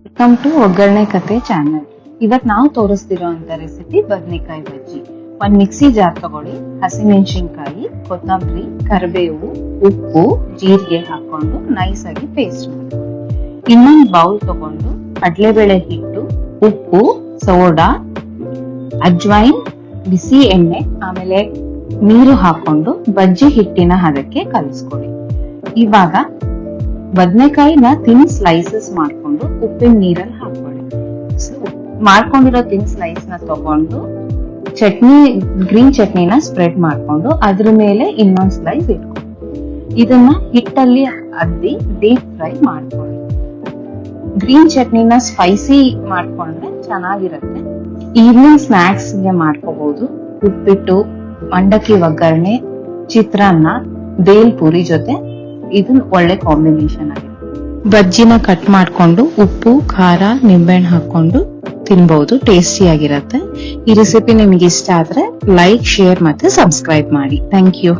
Welcome to ಒಗ್ಗರಣೆ ಕತೆ channel. ಇವತ್ ನಾವು ತೋರಿಸ್ತಿರೋಂತ ರೆಸಿಪಿ ಬದ್ನೆಕಾಯಿ ಬಜ್ಜಿ. ಒಂದ್ ಮಿಕ್ಸಿ ಜಾರ್ ತಗೊಳ್ಳಿ, ಹಸಿಮೆಣಸಿನ್ಕಾಯಿ, ಕೊತ್ತಂಬರಿ, ಕರಿಬೇವು, ಉಪ್ಪು, ಜೀರಿಗೆ ಹಾಕೊಂಡು ನೈಸ್ ಆಗಿ ಪೇಸ್ಟ್ ಮಾಡ್ಕೊಳ್ಳಿ. ಇನ್ನೊಂದು ಬೌಲ್ ತಗೊಂಡು ಕಡಲೆಬೇಳೆ ಹಿಟ್ಟು, ಉಪ್ಪು, ಸೋಡಾ, ಅಜ್ವೈನ್, ಬಿಸಿ ಎಣ್ಣೆ, ಆಮೇಲೆ ನೀರು ಹಾಕೊಂಡು ಬಜ್ಜಿ ಹಿಟ್ಟಿನ ಹದಕ್ಕೆ ಕಲಿಸ್ಕೊಳ್ಳಿ. ಇವಾಗ ಬದನೆಕಾಯಿನ ತಿನ್ ಸ್ಲೈಸಸ್ ಮಾಡ್ಕೊಂಡು ಉಪ್ಪಿನ ನೀರಲ್ಲಿ ಹಾಕೊಳ್ಳಿ. ಮಾಡ್ಕೊಂಡಿರೋ ತಿನ್ ಸ್ಲೈಸ್ ನ ತಗೊಂಡು ಚಟ್ನಿ, ಗ್ರೀನ್ ಚಟ್ನಿನ ಸ್ಪ್ರೆಡ್ ಮಾಡ್ಕೊಂಡು ಅದ್ರ ಮೇಲೆ ಇನ್ನೊಂದ್ ಸ್ಲೈಸ್ ಇಟ್ಕೊಳ್ಳಿ. ಇದನ್ನ ಹಿಟ್ಟಲ್ಲಿ ಅದ್ದಿ ಡೀಪ್ ಫ್ರೈ ಮಾಡ್ಕೊಳ್ಳಿ. ಗ್ರೀನ್ ಚಟ್ನಿನ ಸ್ಪೈಸಿ ಮಾಡ್ಕೊಂಡ್ರೆ ಚೆನ್ನಾಗಿರುತ್ತೆ. ಈವ್ನಿಂಗ್ ಸ್ನಾಕ್ಸ್ ಗೆ ಮಾಡ್ಕೋಬಹುದು. ಉಪ್ಪಿಟ್ಟು, ಮಂಡಕ್ಕಿ ಒಗ್ಗರಣೆ, ಚಿತ್ರಾನ್ನ, ಬೇಲ್ ಪೂರಿ ಜೊತೆ ಇದು ಒಳ್ಳೆ ಕಾಂಬಿನೇಷನ್ ಆಗಿದೆ. ಬಜ್ಜಿನ ಕಟ್ ಮಾಡ್ಕೊಂಡು ಉಪ್ಪು, ಖಾರ, ನಿಂಬೆಹಣ್ಣು ಹಾಕೊಂಡು ತಿನ್ಬಹುದು. ಟೇಸ್ಟಿ ಆಗಿರತ್ತೆ. ಈ ರೆಸಿಪಿ ನಿಮ್ಗೆ ಇಷ್ಟ ಆದ್ರೆ ಲೈಕ್, ಶೇರ್ ಮತ್ತೆ ಸಬ್ಸ್ಕ್ರೈಬ್ ಮಾಡಿ. Thank you.